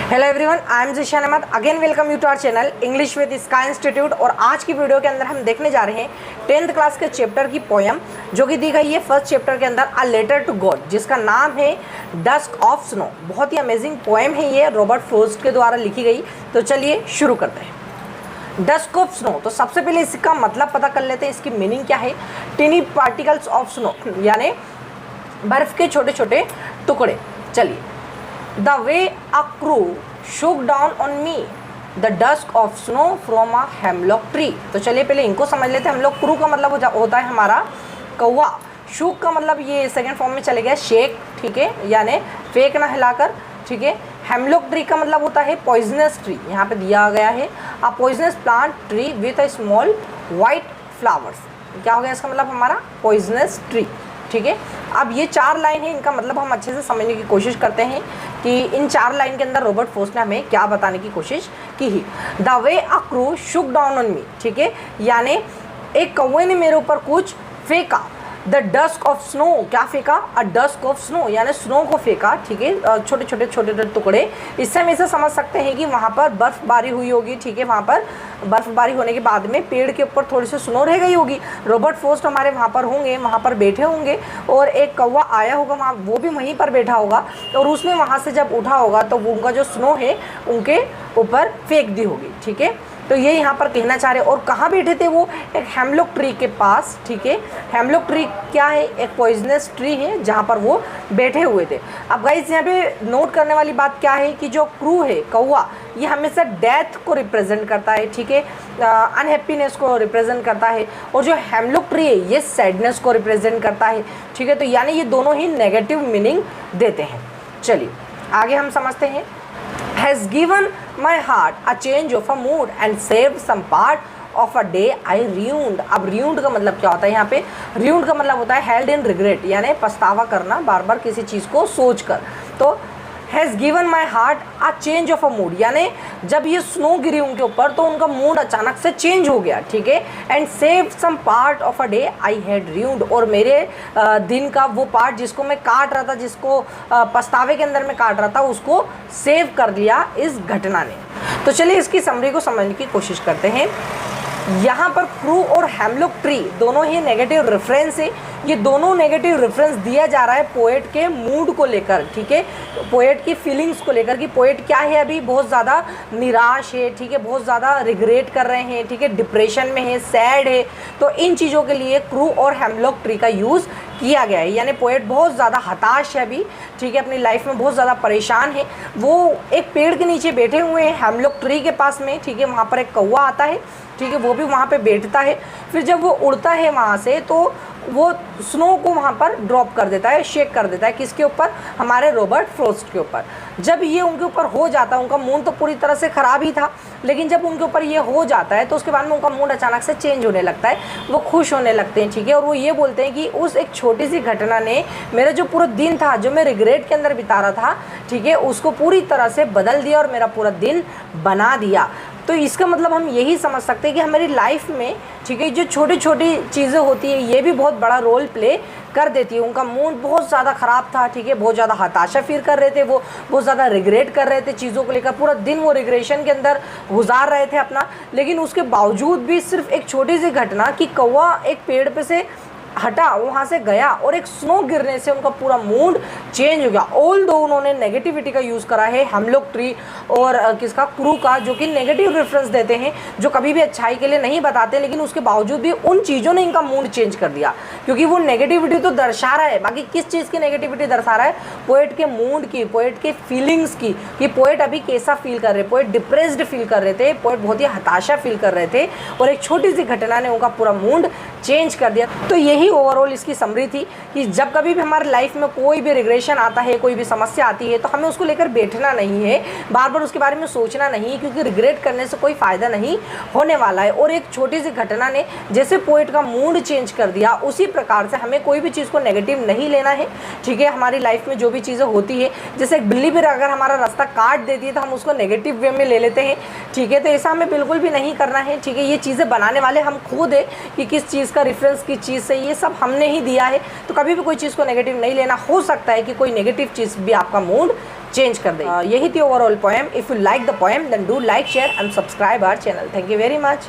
Hello everyone, I am Zishan Ahmad. Again welcome you to our channel English with Sky Institute. और आज की video के अंदर हम देखने जा रहे हैं 10th क्लास के चैप्टर की पोयम जो कि दी गई है फर्स्ट चैप्टर के अंदर, अ लेटर टू गॉड, जिसका नाम है डस्क ऑफ स्नो। बहुत ही अमेजिंग पोयम है ये, रॉबर्ट फ्रोस्ट के द्वारा लिखी गई। तो चलिए शुरू करते हैं। डस्क ऑफ स्नो, तो सबसे पहले इसका मतलब पता कर लेते हैं, इसकी मीनिंग क्या है। टिनी पार्टिकल्स ऑफ स्नो, यानी बर्फ के छोटे छोटे टुकड़े। चलिए, The way a crow shook down on me, the dusk of snow from a hemlock tree। तो चलिए पहले इनको समझ लेते हैं हम लोग। क्रू का मतलब होता है हमारा कौवा। शूक का मतलब ये सेकंड फॉर्म में चले गया शेक, ठीक है, यानी फेंकना हिलाकर, ठीक है। हेमलॉक ट्री का मतलब होता है पॉइजनस ट्री, यहाँ पे दिया गया है a poisonous plant tree with a small white flowers. क्या हो गया इसका मतलब हमारा पॉइजनस ट्री, ठीक है। अब ये 4 लाइन है, इनका मतलब हम अच्छे से समझने की कोशिश करते हैं कि इन 4 लाइन के अंदर रॉबर्ट फ्रोस्ट ने हमें क्या बताने की कोशिश की ही। The way a crew shook down on me, ठीक है, यानी एक कौवे ने मेरे ऊपर कुछ फेंका। द डस्क ऑफ स्नो, क्या फेंका? अ डस्क ऑफ स्नो, यानी स्नो को फेंका, ठीक है, छोटे छोटे टुकड़े। इससे हम इसे समझ सकते हैं कि वहाँ पर बर्फबारी हुई होगी, ठीक है। वहाँ पर बर्फबारी होने के बाद में पेड़ के ऊपर थोड़ी सी स्नो रह गई होगी। रॉबर्ट फ्रोस्ट हमारे वहाँ पर होंगे, वहाँ पर बैठे होंगे, और एक कौवा आया होगा वहाँ, वो भी वहीं पर बैठा होगा, और उसने वहाँ से जब उठा होगा तो वो उनका जो स्नो है उनके ऊपर फेंक दी होगी, ठीक है। तो ये यहाँ पर कहना चाह रहे। और कहाँ बैठे थे वो? एक हेमलॉक ट्री के पास, ठीक है। हेमलॉक ट्री क्या है? एक पॉइजनस ट्री है जहाँ पर वो बैठे हुए थे। अब गाइस यहाँ पे नोट करने वाली बात क्या है कि जो क्रू है कौवा, ये हमेशा डेथ को रिप्रेजेंट करता है, ठीक है, अनहैप्पीनेस को रिप्रेजेंट करता है। और जो हेमलॉक ट्री है ये सैडनेस को रिप्रेजेंट करता है, ठीक है। तो यानी ये दोनों ही नेगेटिव मीनिंग देते हैं। चलिए आगे हम समझते हैं। Has given my heart a change of a mood and saved some part of a day I ruined। अब ruined का मतलब क्या होता है? यहाँ पे ruined का मतलब होता है held in regret, यानी पछतावा करना बार बार किसी चीज़ को सोच कर। तो has given my heart a change of a mood, यानी जब ये स्नो गिरी उनके ऊपर तो उनका मूड अचानक से चेंज हो गया, ठीक है। And save some part of a day I had ruined, और मेरे दिन का वो पार्ट जिसको मैं काट रहा था, जिसको पछतावे के अंदर मैं काट रहा था, उसको सेव कर लिया इस घटना ने। तो चलिए इसकी समरी को समझने की कोशिश करते हैं। यहाँ पर क्रू और हेमलॉक ट्री दोनों ही नेगेटिव रेफरेंस है। ये दोनों नेगेटिव रेफरेंस दिया जा रहा है पोएट के मूड को लेकर, ठीक है, पोएट की फीलिंग्स को लेकर कि पोएट क्या है, अभी बहुत ज़्यादा निराश है, ठीक है, बहुत ज़्यादा रिग्रेट कर रहे हैं, ठीक है, डिप्रेशन में है, सैड है। तो इन चीज़ों के लिए क्रू और हेमलॉक ट्री का यूज़ किया गया है। यानी पोएट बहुत ज़्यादा हताश है अभी, ठीक है, अपनी लाइफ में बहुत ज़्यादा परेशान है। वो एक पेड़ के नीचे बैठे हुए हैं हेमलॉक ट्री के पास में, ठीक है। वहाँ पर एक कौवा आता है, ठीक है, वो भी वहाँ पे बैठता है। फिर जब वो उड़ता है वहाँ से तो वो स्नो को वहाँ पर ड्रॉप कर देता है, शेक कर देता है। किसके ऊपर? हमारे रॉबर्ट फ्रोस्ट के ऊपर। जब ये उनके ऊपर हो जाता है, उनका मूड तो पूरी तरह से ख़राब ही था, लेकिन जब उनके ऊपर ये हो जाता है तो उसके बाद में उनका मूड अचानक से चेंज होने लगता है, वो खुश होने लगते हैं, ठीक है। और वो ये बोलते हैं कि उस एक छोटी सी घटना ने मेरा जो पूरा दिन था, जो मैं रिग्रेट के अंदर बिता रहा था, ठीक है, उसको पूरी तरह से बदल दिया और मेरा पूरा दिन बना दिया। तो इसका मतलब हम यही समझ सकते हैं कि हमारी लाइफ में, ठीक है, जो छोटी छोटी चीज़ें होती है ये भी बहुत बड़ा रोल प्ले कर देती है। उनका मूड बहुत ज़्यादा ख़राब था, ठीक है, बहुत ज़्यादा हताशा फील कर रहे थे, वो बहुत ज़्यादा रिग्रेट कर रहे थे चीज़ों को लेकर, पूरा दिन वो रिग्रेशन के अंदर गुजार रहे थे अपना। लेकिन उसके बावजूद भी सिर्फ एक छोटी सी घटना कि कौवा एक पेड़ पे से हटा, वहाँ से गया, और एक स्नो गिरने से उनका पूरा मूड चेंज हो गया। ऑल दो उन्होंने नेगेटिविटी का यूज़ करा है हेमलॉक ट्री और किसका? क्रू का, जो कि नेगेटिव रेफरेंस देते हैं, जो कभी भी अच्छाई के लिए नहीं बताते, लेकिन उसके बावजूद भी उन चीज़ों ने इनका मूड चेंज कर दिया, क्योंकि वो नेगेटिविटी तो दर्शा रहा है। बाकी किस चीज़ की नेगेटिविटी दर्शा रहा है? पोएट के मूड की, पोएट के फीलिंग्स की, कि पोएट अभी कैसा फील कर रहे, पोएट डिप्रेस्ड फील कर रहे थे, पोएट बहुत ही हताशा फील कर रहे थे, और एक छोटी सी घटना ने उनका पूरा मूड चेंज कर दिया। तो यही ओवरऑल इसकी समरी थी कि जब कभी भी हमारे लाइफ में कोई भी रिग्रेशन आता है, कोई भी समस्या आती है, तो हमें उसको लेकर बैठना नहीं है, बार बार उसके बारे में सोचना नहीं है, क्योंकि रिग्रेट करने से कोई फ़ायदा नहीं होने वाला है। और एक छोटी सी घटना ने जैसे पोएट का मूड चेंज कर दिया, उसी प्रकार से हमें कोई भी चीज़ को नेगेटिव नहीं लेना है, ठीक है। हमारी लाइफ में जो भी चीज़ें होती है, जैसे एक बिल्ली भी अगर हमारा रास्ता काट देती है तो हम उसको नेगेटिव वे में ले लेते हैं, ठीक है। तो ऐसा हमें बिल्कुल भी नहीं करना है, ठीक है। ये चीज़ें बनाने वाले हम खुद है कि किस चीज़ किसका रेफरेंस की चीज़ से, ये सब हमने ही दिया है। तो कभी भी कोई चीज़ को नेगेटिव नहीं लेना, हो सकता है कि कोई नेगेटिव चीज़ भी आपका मूड चेंज कर दे। यही थी overall poem. If you like the poem then do like, share and subscribe our channel. Thank you very much.